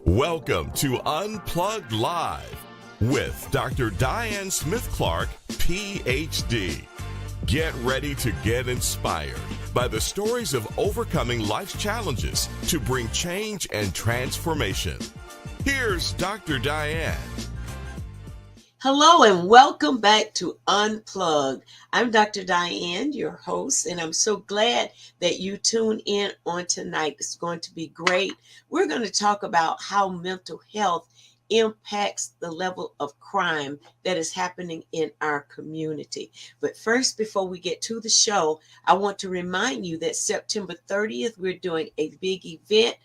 Welcome to Unplugged Live with Dr. Diane Smith-Clark, PhD. Get ready to get inspired by the stories of overcoming life's challenges to bring change and transformation. Here's Dr. Diane. Hello and welcome back to Unplugged. I'm Dr. Diane, your host, and I'm so glad that you tuned in on tonight. It's going to be great. We're going to talk about how mental health impacts the level of crime that is happening in our community. But first, before we get to the show, I want to remind you that September 30th, we're doing a big event,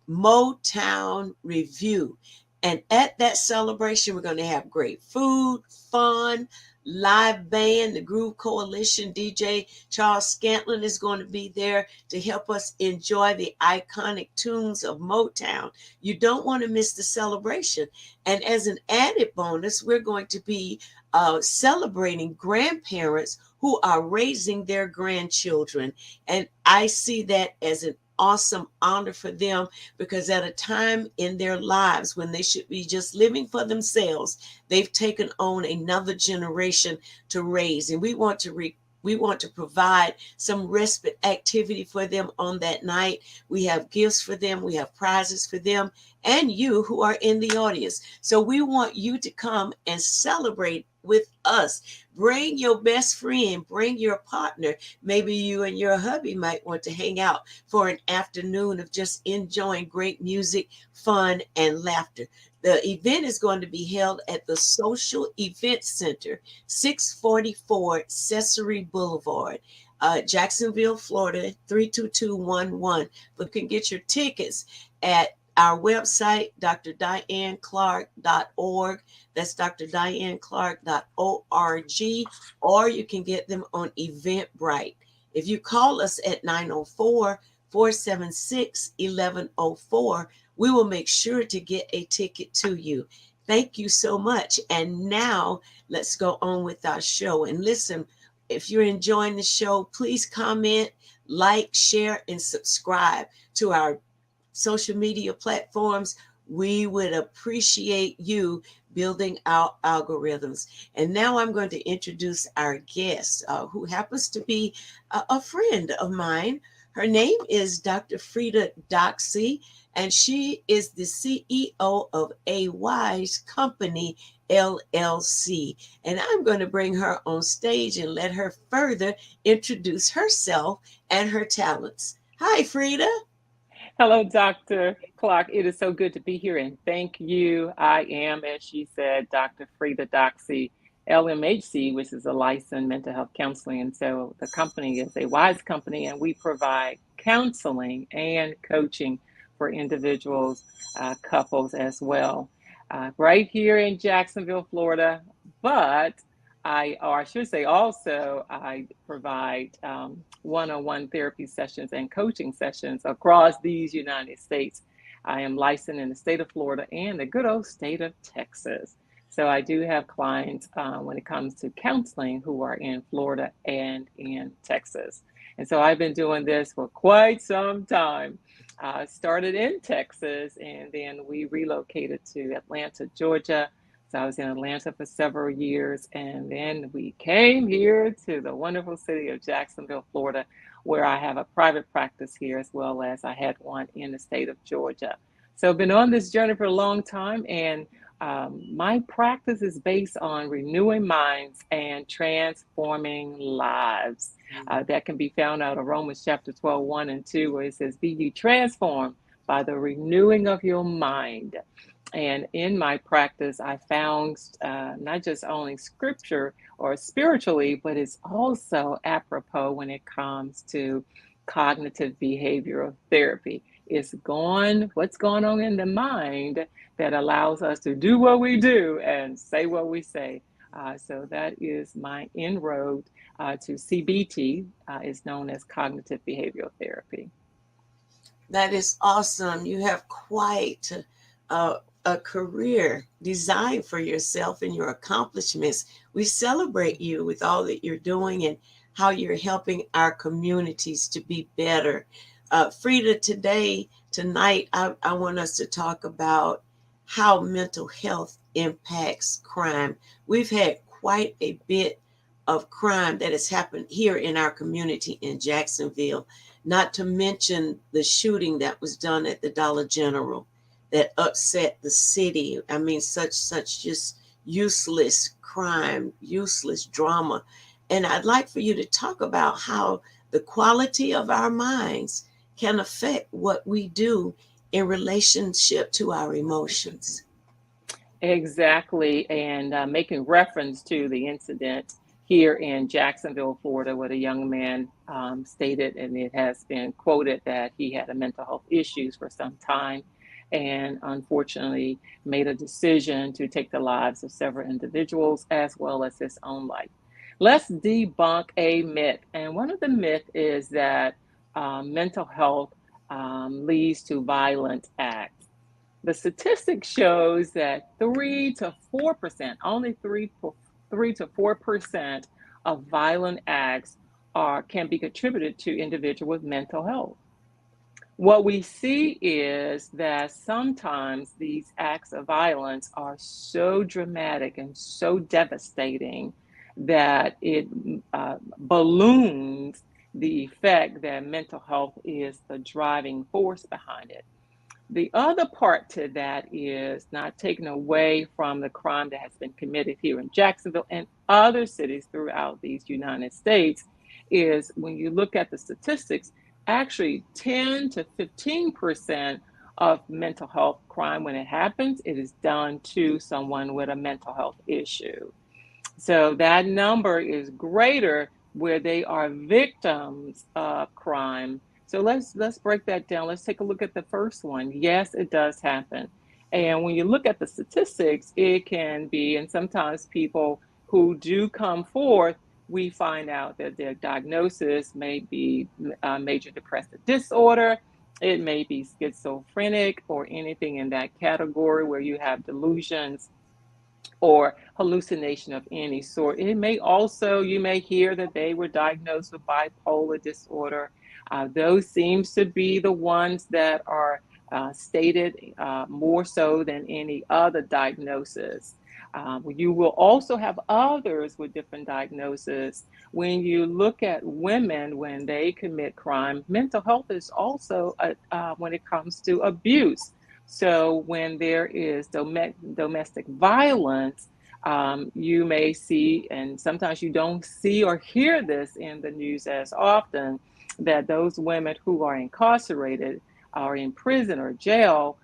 Motown Review. And at that celebration, we're going to have great food, fun, live band, the Groove Coalition, DJ Charles Scantlin is going to be there to help us enjoy the iconic tunes of Motown. You don't want to miss the celebration. And as an added bonus, we're going to be celebrating grandparents who are raising their grandchildren. And I see that as an awesome honor for them, because at a time in their lives when they should be just living for themselves, they've taken on another generation to raise. And we want to provide some respite activity for them on that night. We have gifts for them. We have prizes for them and you who are in the audience. So we want you to come and celebrate with us. Bring your best friend, bring your partner. Maybe you and your hubby might want to hang out for an afternoon of just enjoying great music, fun, and laughter. The event is going to be held at the Social Event Center, 644 Cesare Boulevard, Jacksonville, Florida, 32211. But you can get your tickets at our website, drdianeclark.org. That's drdianeclark.org, or you can get them on Eventbrite. If you call us at 904-476-1104, we will make sure to get a ticket to you. Thank you so much. And now let's go on with our show. And listen, if you're enjoying the show, please comment, like, share, and subscribe to our social media platforms. We would appreciate you building our algorithms. And now I'm going to introduce our guest, who happens to be a friend of mine. Her name is Dr. Frida Doxey, and she is the CEO of A Wise Company, LLC. And I'm going to bring her on stage and let her further introduce herself and her talents. Hi, Frida. Hello, Dr. Clark. It is so good to be here, and thank you. I am, as she said, Dr. Frida Doxey, LMHC, which is a licensed mental health counseling. And so the company is A Wise Company, and we provide counseling and coaching for individuals, couples as well, right here in Jacksonville, Florida. But I should say also, I provide one-on-one therapy sessions and coaching sessions across these United States. I am licensed in the state of Florida and the good old state of Texas. So I do have clients when it comes to counseling who are in Florida and in Texas. And so I've been doing this for quite some time. Started in Texas, and then we relocated to Atlanta, Georgia. So I was in Atlanta for several years, and then we came here to the wonderful city of Jacksonville, Florida, where I have a private practice here, as well as I had one in the state of Georgia. So I've been on this journey for a long time, and my practice is based on renewing minds and transforming lives. That can be found out of Romans chapter 12, 1 and 2, where it says, "Be ye transformed by the renewing of your mind." And in my practice, I found not just only scripture or spiritually, but it's also apropos when it comes to cognitive behavioral therapy. It's what's going on in the mind that allows us to do what we do and say what we say. So that is my inroad to CBT. Is known as cognitive behavioral therapy. That is awesome. You have quite a career designed for yourself and your accomplishments. We celebrate you with all that you're doing and how you're helping our communities to be better. Frida, today, tonight I want us to talk about how mental health impacts crime. We've had quite a bit of crime that has happened here in our community in Jacksonville, not to mention the shooting that was done at the Dollar General that upset the city. I mean, such just useless crime, useless drama. And I'd like for you to talk about how the quality of our minds can affect what we do in relationship to our emotions. Exactly. And making reference to the incident here in Jacksonville, Florida, where the young man stated, and it has been quoted, that he had a mental health issues for some time and unfortunately made a decision to take the lives of several individuals as well as his own life. Let's debunk a myth. And one of the myths is that mental health leads to violent acts. The statistic shows that 3 to 4%, only 3 to 4% of violent acts can be contributed to individuals with mental health. What we see is that sometimes these acts of violence are so dramatic and so devastating that it balloons the effect that mental health is the driving force behind it. The other part to that is not taken away from the crime that has been committed here in Jacksonville and other cities throughout these United States is when you look at the statistics, actually 10 to 15% of mental health crime, when it happens, it is done to someone with a mental health issue. So that number is greater where they are victims of crime. So let's break that down. Let's take a look at the first one. Yes, it does happen. And when you look at the statistics, it can be, and sometimes people who do come forth, we find out that their diagnosis may be major depressive disorder. It may be schizophrenic or anything in that category where you have delusions or hallucination of any sort. It may also, you may hear that they were diagnosed with bipolar disorder. Those seems to be the ones that are stated more so than any other diagnosis. You will also have others with different diagnoses. When you look at women, when they commit crime, mental health is also, when it comes to abuse. So when there is domestic violence, you may see, and sometimes you don't see or hear this in the news as often, that those women who are incarcerated or in prison or jail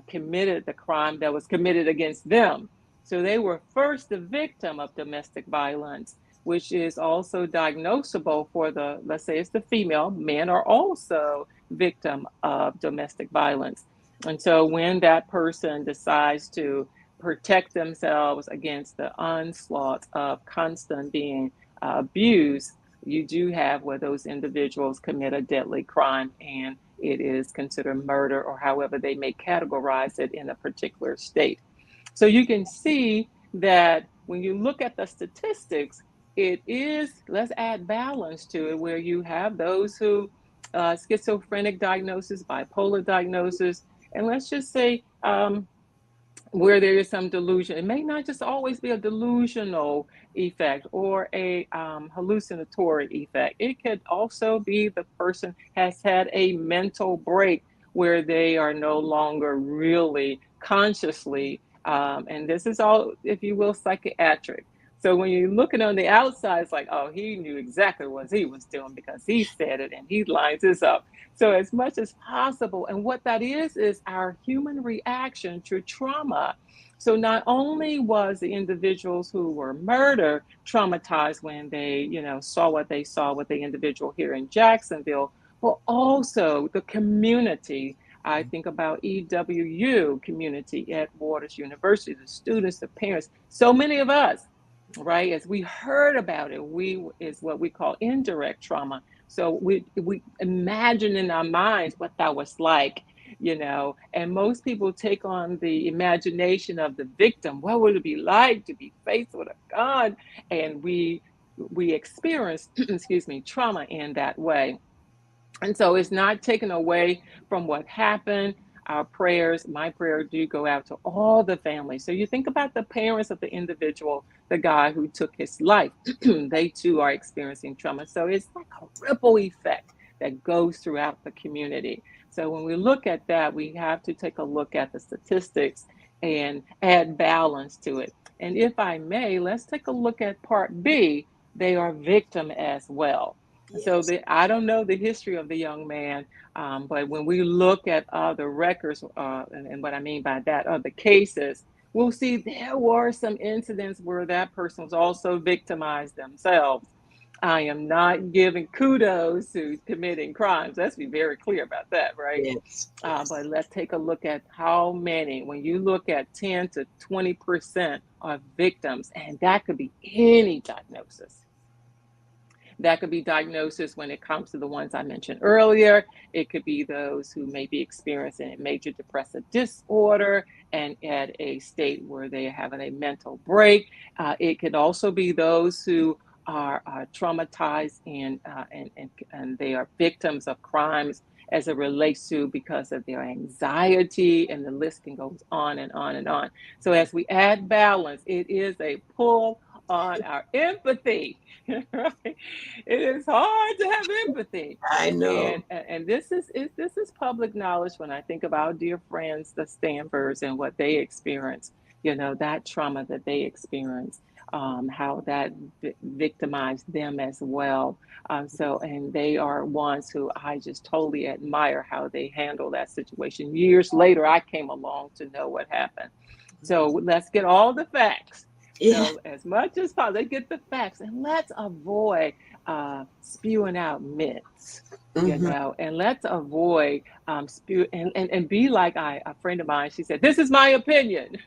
committed the crime that was committed against them. So they were first the victim of domestic violence, which is also diagnosable for the, let's say it's the female, men are also victim of domestic violence. And so when that person decides to protect themselves against the onslaught of constant being abused, you do have where those individuals commit a deadly crime and it is considered murder or however they may categorize it in a particular state. So you can see that when you look at the statistics, it is, let's add balance to it, where you have those who schizophrenic diagnosis, bipolar diagnosis, and let's just say where there is some delusion. It may not just always be a delusional effect or a hallucinatory effect. It could also be the person has had a mental break where they are no longer really consciously, and this is all, if you will, psychiatric. So when you're looking on the outside, it's like, oh, he knew exactly what he was doing because he said it and he lines this up. So as much as possible, and what that is our human reaction to trauma. So not only was the individuals who were murdered traumatized when they, saw what they saw with the individual here in Jacksonville, but also the community. I think about EWU community at Waters University, the students, the parents, so many of us, right? As we heard about it, we is what we call indirect trauma. So we imagine in our minds what that was like, and most people take on the imagination of the victim. What would it be like to be faced with a gun? And we experience, excuse me, trauma in that way. And so it's not taken away from what happened. Our prayers, my prayer, do go out to all the families. So you think about the parents of the individual, the guy who took his life. They too are experiencing trauma. So it's like a ripple effect that goes throughout the community. So when we look at that, we have to take a look at the statistics and add balance to it. And if I may, let's take a look at part B. They are victim as well. So Yes. I don't know the history of the young man, but when we look at other records, and what I mean by that, other cases, we'll see there were some incidents where that person was also victimized themselves. I am not giving kudos to committing crimes. Let's be very clear about that, right? Yes. Yes. But let's take a look at how many. When you look at 10 to 20% of victims, and that could be any diagnosis. That could be diagnosis when it comes to the ones I mentioned earlier. It could be those who may be experiencing a major depressive disorder and at a state where they're having a mental break. It could also be those who are traumatized and they are victims of crimes as it relates to because of their anxiety, and the list can go on and on and on. So as we add balance, it is a pull on our empathy. Right? It is hard to have empathy. I know. And this is public knowledge when I think about dear friends, the Stanfords, and what they experienced, that trauma that they experienced, how that victimized them as well. And they are ones who I just totally admire how they handle that situation. Years later, I came along to know what happened. So let's get all the facts. Yeah. So as much as possible, let's get the facts, and let's avoid spewing out myths, Hmm. and let's avoid and be like a friend of mine. She said, "This is my opinion."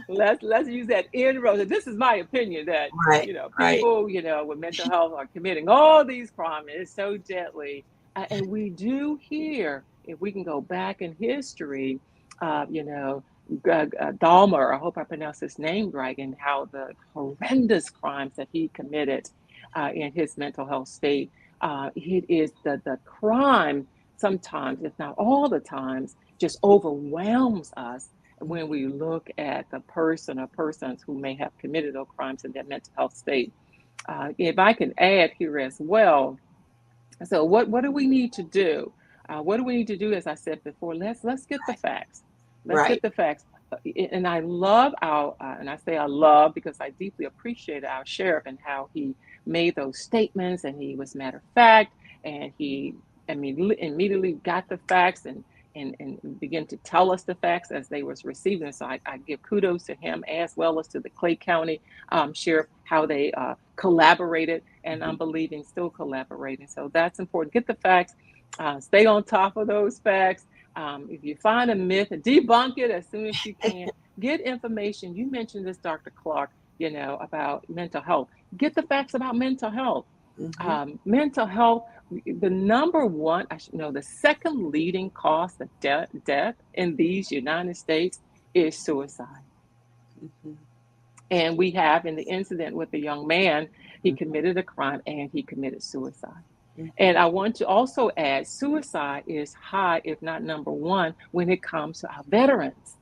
Let's use that inroad. This is my opinion that Right. Right. people with mental health are committing all these crimes so gently, and we do hear, if we can go back in history, Dahmer, I hope I pronounced his name right, and how the horrendous crimes that he committed in his mental health state. It is the crime sometimes, if not all the times, just overwhelms us when we look at the person or persons who may have committed those crimes in their mental health state. If I can add here as well, so what do we need to do? What do we need to do? As I said before, let's get the facts. Let's Right. get the facts. And I love and I say I love because I deeply appreciate our sheriff and how he made those statements, and he was matter of fact, and he immediately got the facts and began to tell us the facts as they was receiving. So I give kudos to him as well as to the Clay County sheriff, how they collaborated, and I'm believing still collaborating. So that's important. Get the facts, stay on top of those facts. If you find a myth, debunk it as soon as you can. Get information. You mentioned this, Dr. Clark, about mental health. Get the facts about mental health. Hmm. Mental health, the number one, I should know, the second leading cause of death in these United States is suicide. Hmm. And we have in the incident with the young man, he committed a crime and he committed suicide. Hmm. And I want to also add, suicide is high, if not number one, when it comes to our veterans.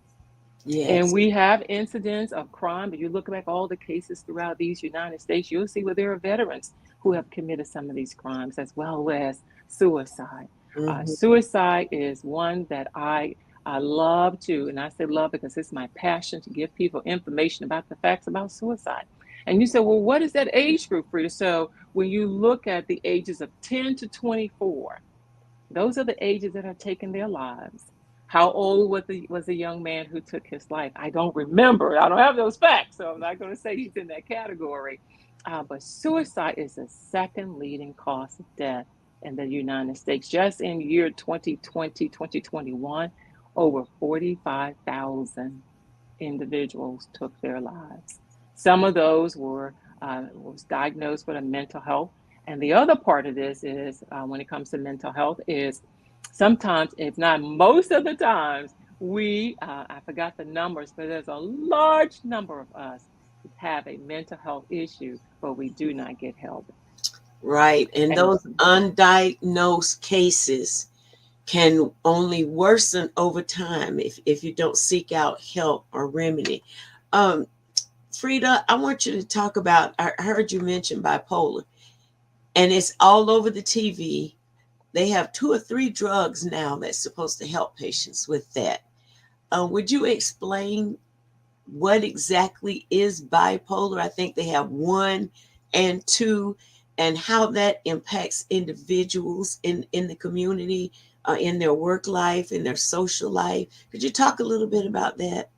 And Yes. we have incidents of crime, but you look back all the cases throughout these United States, you'll see where there are veterans who have committed some of these crimes, as well as suicide. Hmm. Suicide is one that I love to, and I say love because it's my passion to give people information about the facts about suicide. And you say, well, what is that age group, Frida? So when you look at the ages of 10 to 24, those are the ages that are taking their lives. How old was the young man who took his life? I don't remember. I don't have those facts, so I'm not going to say he's in that category. But suicide is the second leading cause of death in the United States. Just in year 2020, 2021, over 45,000 individuals took their lives. Some of those was diagnosed with a mental health, and the other part of this is when it comes to mental health is sometimes, if not most of the times, we I forgot the numbers, but there's a large number of us who have a mental health issue, but we do not get help. Right. And And those undiagnosed cases can only worsen over time if you don't seek out help or remedy. Um, Frida, I want you to talk about, I heard you mention bipolar, and it's all over the TV. They have 2 or 3 drugs now that's supposed to help patients with that. Would you explain what exactly is bipolar? I think they have 1 and 2, and how that impacts individuals in the community, in their work life, in their social life. Could you talk a little bit about that?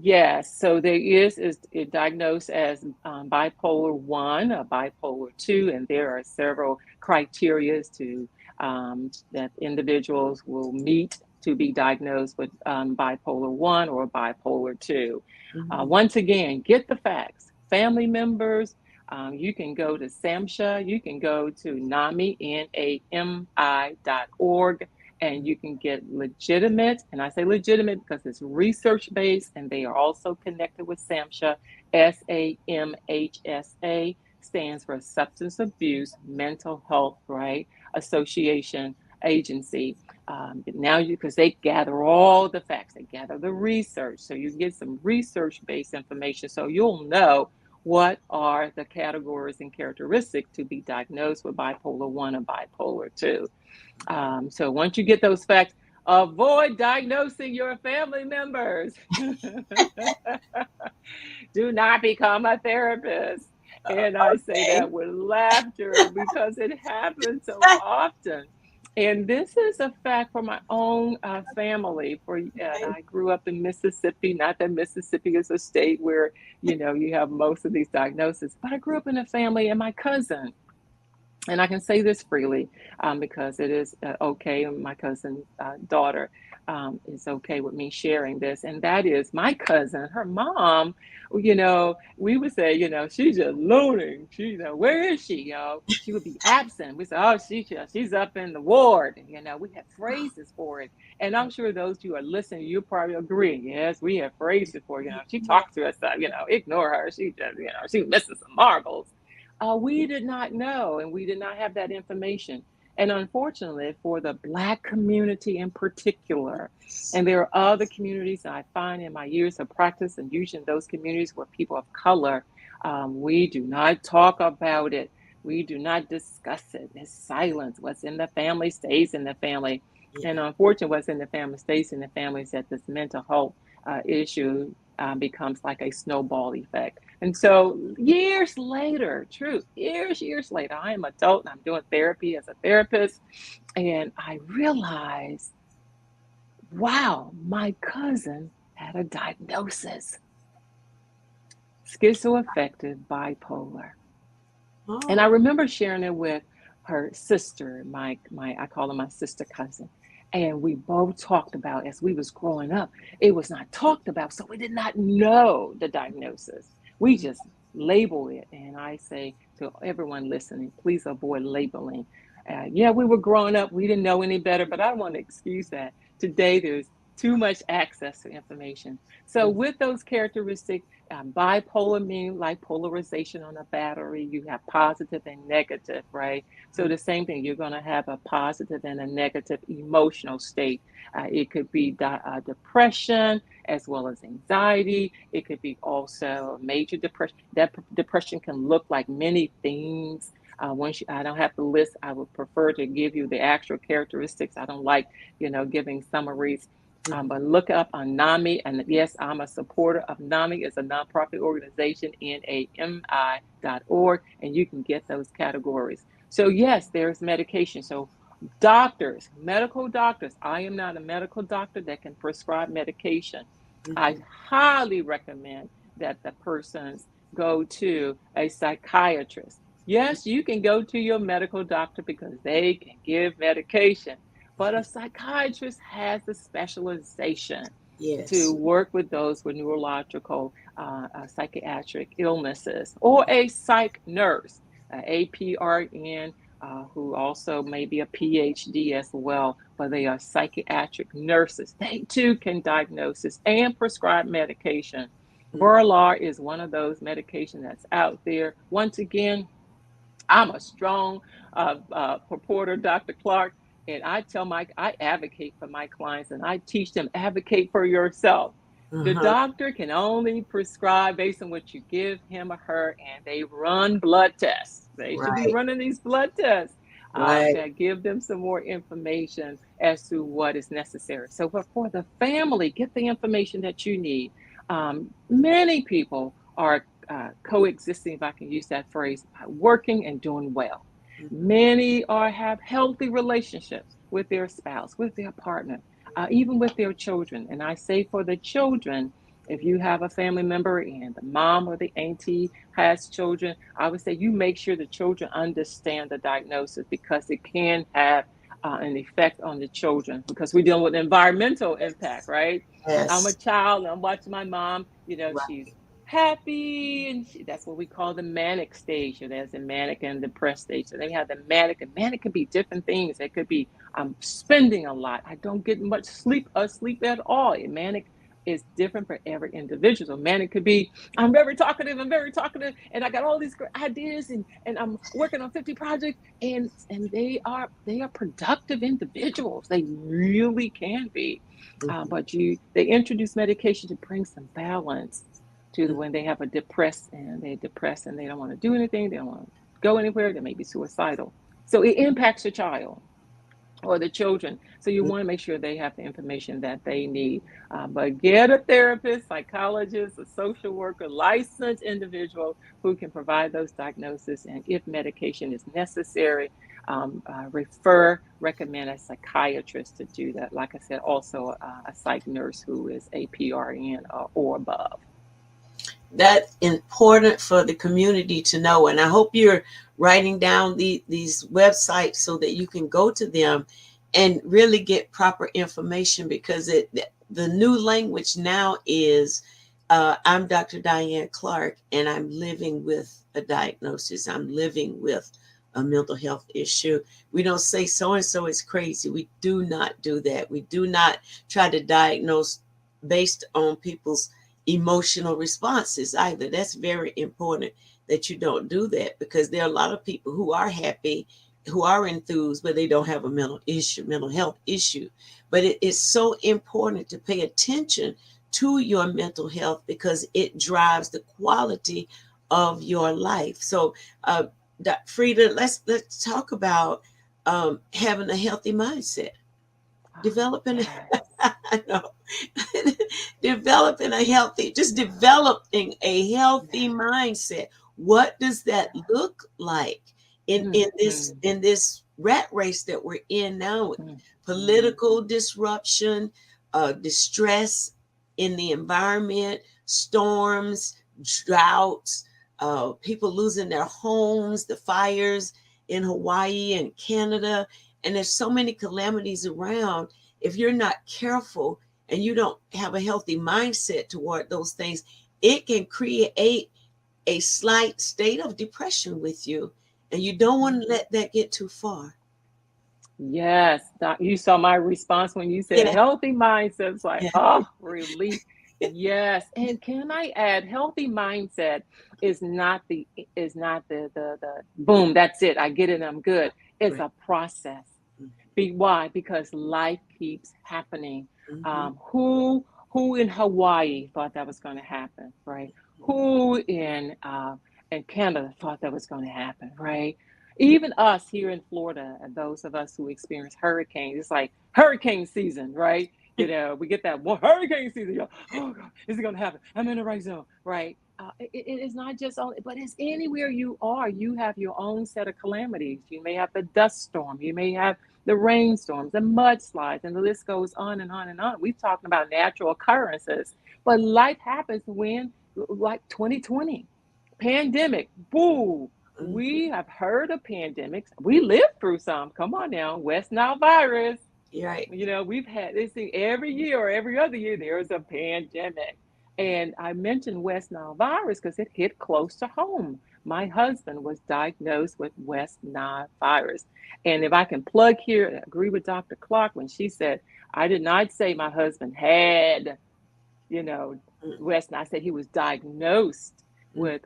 yes, so there is it diagnosed as bipolar 1 or bipolar 2, and there are several criterias to that individuals will meet to be diagnosed with bipolar 1 or bipolar 2. Mhm. Once again, get the facts. Family members, you can go to SAMHSA, you can go to NAMI, NAMI.org, and you can get legitimate, and I say legitimate because it's research based, and they are also connected with SAMHSA. SAMHSA stands for Substance Abuse Mental Health, right? Association Agency. Now because they gather all the facts, they gather the research, so you get some research based information, so you'll know what are the categories and characteristics to be diagnosed with bipolar 1 or bipolar 2. So once you get those facts, avoid diagnosing your family members. Do not become a therapist. And I say Okay. that with laughter because it happens so often. And this is a fact for my own family. And I grew up in Mississippi. Not that Mississippi is a state where you have most of these diagnoses, but I grew up in a family, and my cousin, and I can say this freely because it is okay. My cousin's daughter is okay with me sharing this, and that is my cousin, her mom. We would say, she's just loony. Where is she? She would be absent. We say, oh, she's up in the ward. We have phrases for it, and I'm sure those who are listening, you probably agree. Yes, we have phrases for. She talks to us. Ignore her. She just, she's missing some marbles. We did not know, and we did not have that information. And unfortunately, for the Black community in particular, and there are other communities I find in my years of practice, and usually in those communities where people of color, we do not talk about it. We do not discuss it. It's silence. What's in the family stays in the family. And unfortunately, what's in the family stays in the family is that this mental health issue becomes like a snowball effect. And so years later, true, years later, I am adult and I'm doing therapy as a therapist. And I realized, wow, my cousin had a diagnosis, schizoaffective bipolar. And I Oh, remember sharing it with her sister, my I call her my sister cousin. And we both talked about as we was growing up, it was not talked about. So we did not know the diagnosis. We just label it. And I say to everyone listening, please avoid labeling. Yeah, we were growing up. We didn't know any better, but I don't want to excuse that. Today, there's too much access to information. So with those characteristics, bipolar means like polarization on a battery. You have positive and negative, right? So the same thing, you're going to have a positive and a negative emotional state. It could be depression as well as anxiety. It could be also major depression. That depression can look like many things. I don't have to list. I would prefer to give you the actual characteristics. I don't like, giving summaries. But look up on NAMI, and yes, I'm a supporter of NAMI. It's a nonprofit organization, NAMI.org, and you can get those categories. So yes, there's medication. So doctors, medical doctors, I am not a medical doctor that can prescribe medication. I highly recommend that the persons go to a psychiatrist. Yes, you can go to your medical doctor because they can give medication, but a psychiatrist has the specialization to yes. work with those with neurological, psychiatric illnesses, or a psych nurse, APRN, who also may be a PhD as well, but they are psychiatric nurses. They too can diagnose this and prescribe medication. Borlar is one of those medications that's out there. Once again, I'm a strong purporter, Dr. Clark, and I advocate for my clients, and I teach them advocate for yourself. The Uh-huh. doctor can only prescribe based on what you give him or her, and they run blood tests. They should be Right. running these blood tests Right. that give them some more information as to what is necessary. So, but for the family, get the information that you need. Many people are coexisting, if I can use that phrase, working and doing well. Many are have healthy relationships with their spouse, with their partner, even with their children. And I say for the children, if you have a family member and the mom or the auntie has children, I would say you make sure the children understand the diagnosis because it can have an effect on the children because we're dealing with environmental impact, right? I'm a Yes. child and I'm watching my mom, she's Right. happy and that's what we call the manic stage. So there's the manic and depressed stage. So then we have the manic, and manic can be different things. It could be I'm spending a lot. I don't get much sleep or sleep at all. And manic is different for every individual. So manic could be I'm very talkative, and I got all these great ideas and I'm working on 50 projects and they are productive individuals. They really can be. Mhm. But they introduce medication to bring some balance to Mhm. when they have they're depressed and they don't want to do anything, they don't want to go anywhere, they may be suicidal. So it impacts the child or the children. So you want to make sure they have the information that they need. But get a therapist, psychologist, a social worker, licensed individual who can provide those diagnoses. And if medication is necessary, recommend a psychiatrist to do that. Like I said, also a psych nurse who is a PRN or above. That's important for the community to know. And I hope you're writing down these websites so that you can go to them and really get proper information because the new language now is I'm Dr. Diane Clark and I'm living with a diagnosis. I'm living with a mental health issue. We don't say so and so is crazy. We do not do that. We do not try to diagnose based on people's emotional responses either. That's very important that you don't do that because there are a lot of people who are happy, who are enthused, but they don't have a mental health issue. But it is so important to pay attention to your mental health because it drives the quality of your life. So, Frida, let's talk about having a healthy mindset, developing. Yes. I know. Developing a healthy Yes. mindset. What does that look like Mm-hmm. in this rat race that we're in now with Mm-hmm. political disruption, distress in the environment, storms, droughts, people losing their homes, the fires in Hawaii and Canada, and there's so many calamities around. If you're not careful and you don't have a healthy mindset toward those things, it can create a slight state of depression with you. And you don't want to let that get too far. Yes, you saw my response when you said Yeah, healthy mindset. It's like, yeah, oh, relief. Yes, and can I add, healthy mindset is not the boom, that's it. I get it, I'm good. It's right. a process. Why? Because life keeps happening. Mm-hmm. Who in Hawaii thought that was going to happen, right? Who in Canada thought that was going to happen, right? Even us here in Florida, and those of us who experience hurricanes, it's like hurricane season, right? We get that one hurricane season. Oh God, is it going to happen? I'm in the right zone, right? It is not just on, but it's anywhere you are. You have your own set of calamities. You may have the dust storm. You may have the rainstorms, the mudslides, and the list goes on and on and on. We've talked about natural occurrences, but life happens when, like 2020, pandemic, boo. Mm-hmm. We have heard of pandemics. We lived through some. Come on now, West Nile virus. You're right. We've had this thing every year or every other year, there's a pandemic. And I mentioned West Nile virus because it hit close to home. My husband was diagnosed with West Nile virus. And if I can plug here, I agree with Dr. Clark when she said, I did not say my husband had, you know, Mm-hmm. West Nile. I said he was diagnosed with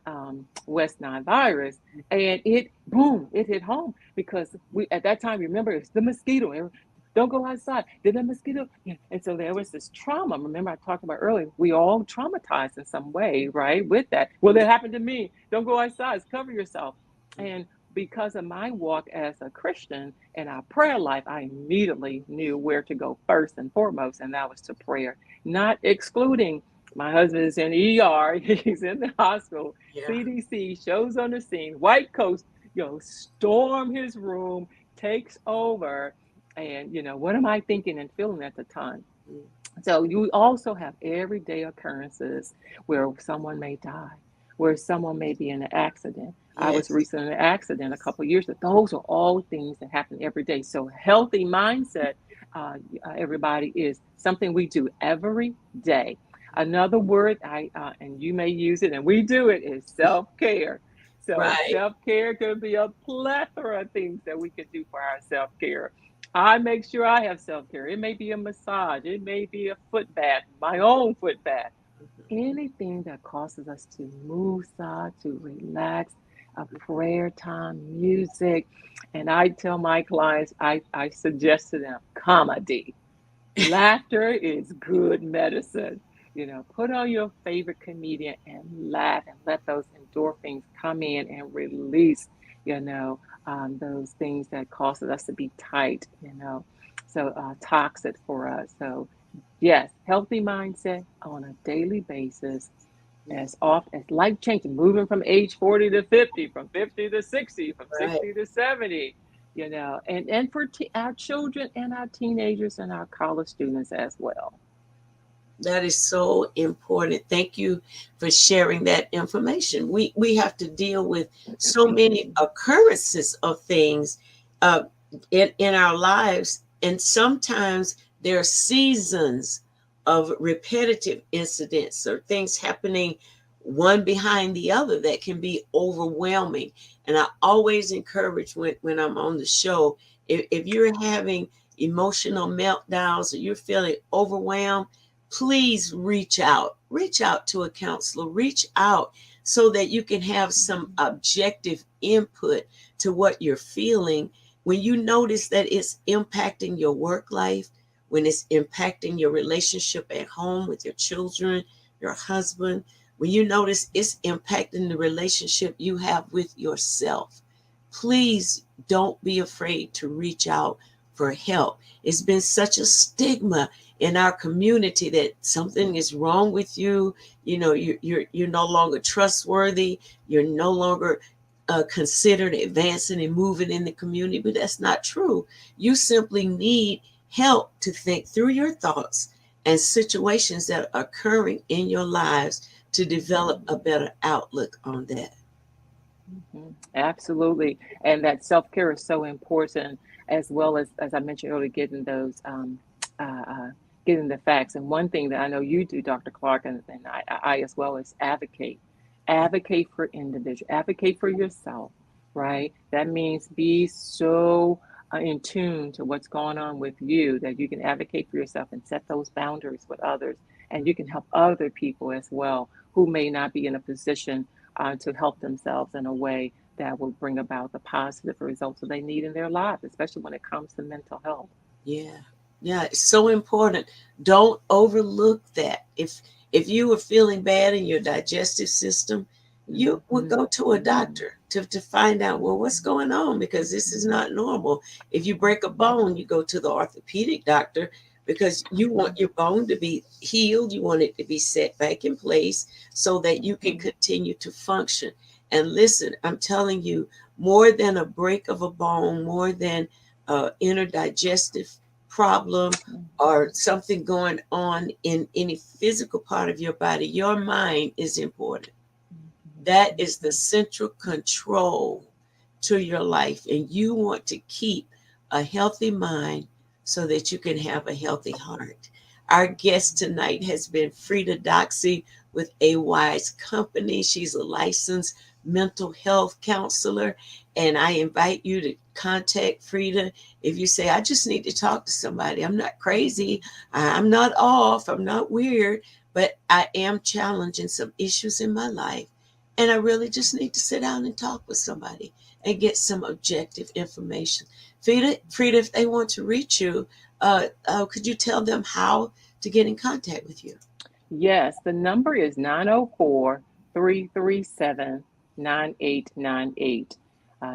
West Nile virus, and it boom, it hit home because we at that time remember it's the mosquito. Don't go outside. Did the mosquito? Yeah. And so there was this trauma. Remember I talked about earlier. We all traumatized in some way, right? With that. Well, that happened to me. Don't go outside. Cover yourself. And because of my walk as a Christian and our prayer life, I immediately knew where to go first and foremost, and that was to prayer, not excluding. My husband is in ER, he's in the hospital. Yeah. CDC shows on the scene, white coats, storm his room, takes over. And, what am I thinking and feeling at the time? Mm. So you also have everyday occurrences where someone may die, where someone may be in an accident. I was Yes. recently in an accident a couple of years ago. Those are all things that happen every day. So healthy mindset, everybody, is something we do every day. Another word and you may use it, and we do it, is self-care. So Right. self-care could be a plethora of things that we can do for our self-care. I make sure I have self-care. It may be a massage, it may be a foot bath, my own foot bath. Anything that causes us to move, to relax, a prayer time, music. And I tell my clients, I suggest to them comedy. Laughter is good medicine. Put on your favorite comedian and laugh and let those endorphins come in and release, those things that causes us to be tight. So toxic for us. So yes, healthy mindset on a daily basis, as often as life changing, moving from age 40 to 50, from 50 to 60, from Right. 60 to 70, and for our children and our teenagers and our college students as well. That is so important. Thank you for sharing that information. We have to deal with so many occurrences of things uh, in our lives, and sometimes there are seasons of repetitive incidents or things happening one behind the other that can be overwhelming. And I always encourage when I'm on the show, if you're having emotional meltdowns or you're feeling overwhelmed, please reach out to a counselor, reach out so that you can have some objective input to what you're feeling. When you notice that it's impacting your work life, when it's impacting your relationship at home with your children, your husband, when you notice it's impacting the relationship you have with yourself, please don't be afraid to reach out for help. It's been such a stigma in our community that something is wrong with you. You're no longer trustworthy. You're no longer considered advancing and moving in the community, but that's not true. You simply need help to think through your thoughts and situations that are occurring in your lives to develop a better outlook on that. Absolutely. And that self-care is so important, as well as I mentioned earlier, getting those uh, uh, getting the facts. And one thing that I know you do, Dr. Clark, and I as well, is advocate for individual, advocate for yourself, right? That means be so in tune to what's going on with you that you can advocate for yourself and set those boundaries with others, and you can help other people as well who may not be in a position to help themselves in a way that will bring about the positive results that they need in their lives, especially when it comes to mental health. Yeah. Yeah, it's so important. Don't overlook that. If you were feeling bad in your digestive system, you would Mhm. go to a doctor to find out, well, what's going on, because this is not normal. If you break a bone, you go to the orthopedic doctor because you want your bone to be healed. You want it to be set back in place so that you can continue to function. And listen, I'm telling you, more than a break of a bone, more than inner digestive problem or something going on in any physical part of your body, your mind is important. That is the central control to your life. And you want to keep a healthy mind so that you can have a healthy heart. Our guest tonight has been Frida Doxy with A Wise Company. She's a licensed mental health counselor. And I invite you to contact Frida if you say, I just need to talk to somebody. I'm not crazy. I'm not off. I'm not weird, but I am challenging some issues in my life. And I really just need to sit down and talk with somebody and get some objective information. Frida, if they want to reach you, could you tell them how to get in contact with you? Yes, the number is 904-337-9898.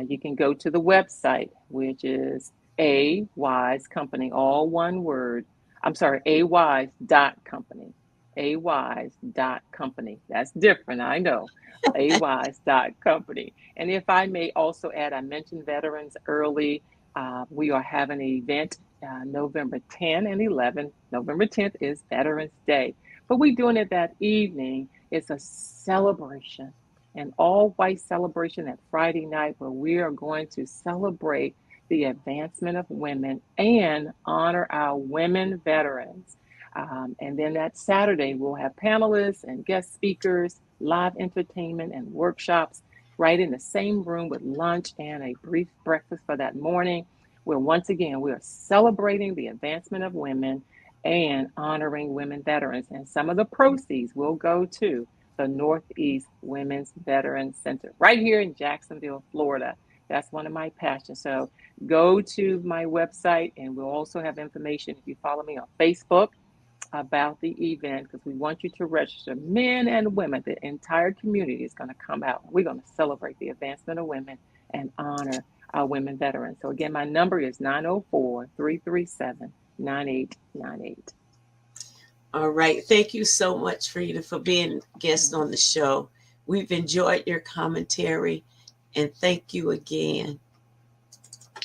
You can go to the website, which is A Wise Company, all one word. I'm sorry, awise.company. awise.company. That's different, I know. awise.company. And if I may also add, I mentioned veterans early. We are having an event November 10 and 11. November 10th is Veterans Day. But we're doing it that evening. It's a celebration, an all-white celebration that Friday night where we are going to celebrate the advancement of women and honor our women veterans. And then that Saturday, we'll have panelists and guest speakers, live entertainment and workshops right in the same room with lunch and a brief breakfast for that morning, where once again, we are celebrating the advancement of women and honoring women veterans. And some of the proceeds will go to the Northeast Women's Veterans Center right here in Jacksonville, Florida. That's one of my passions. So go to my website, and we'll also have information if you follow me on Facebook about the event, because we want you to register. Men and women, the entire community is going to come out. We're going to celebrate the advancement of women and honor our women veterans. So again, my number is 904-337-9898. All right. Thank you so much, Frida, for being a guest on the show. We've enjoyed your commentary, and thank you again.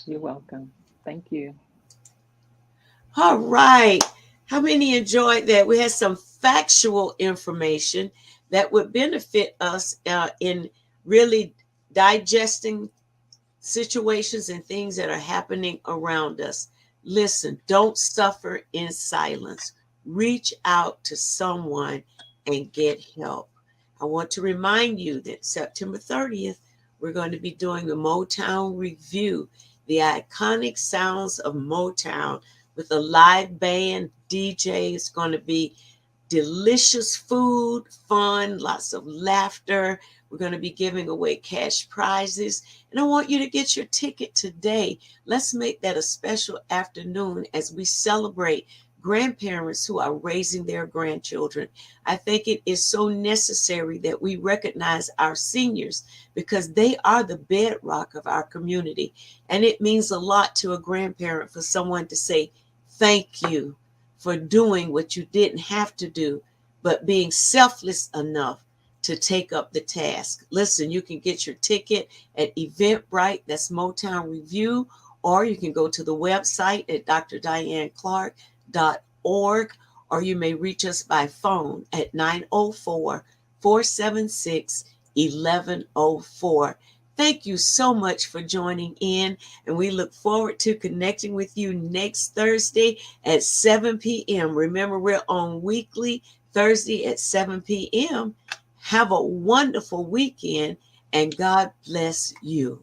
You're welcome. Thank you. All right. How many enjoyed that? We had some factual information that would benefit us in really digesting situations and things that are happening around us. Listen, don't suffer in silence. Reach out to someone and get help. I want to remind you that September 30th, we're going to be doing the Motown Review, the iconic sounds of Motown, with a live band, DJ. It's going to be delicious food, fun, lots of laughter. We're going to be giving away cash prizes. And I want you to get your ticket today. Let's make that a special afternoon as we celebrate grandparents who are raising their grandchildren. I think it is so necessary that we recognize our seniors, because they are the bedrock of our community. And it means a lot to a grandparent for someone to say, thank you for doing what you didn't have to do, but being selfless enough to take up the task. Listen, you can get your ticket at Eventbrite, that's Motown Review, or you can go to the website at drdianeclark.org, or you may reach us by phone at 904-476-1104. Thank you so much for joining in, and we look forward to connecting with you next Thursday at 7 p.m. Remember, we're on weekly Thursday at 7 p.m. Have a wonderful weekend, and God bless you.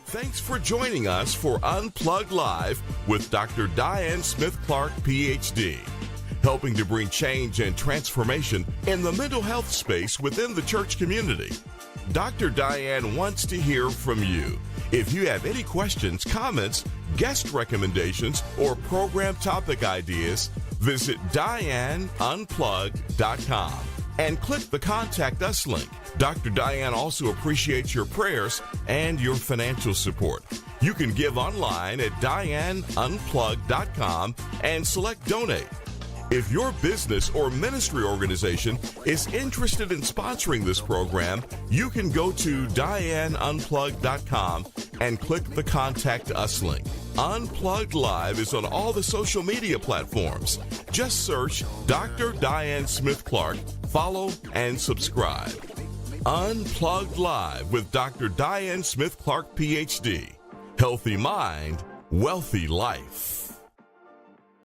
Thanks for joining us for Unplugged Live with Dr. Diane Smith-Clark, PhD, helping to bring change and transformation in the mental health space within the church community. Dr. Diane wants to hear from you. If you have any questions, comments, guest recommendations, or program topic ideas, visit DianeUnplugged.com and click the Contact Us link. Dr. Diane also appreciates your prayers and your financial support. You can give online at DianeUnplugged.com and select Donate. If your business or ministry organization is interested in sponsoring this program, you can go to DianeUnplugged.com and click the Contact Us link. Unplugged Live is on all the social media platforms. Just search Dr. Diane Smith-Clark, follow, and subscribe. Unplugged Live with Dr. Diane Smith-Clark, PhD. Healthy mind, wealthy life.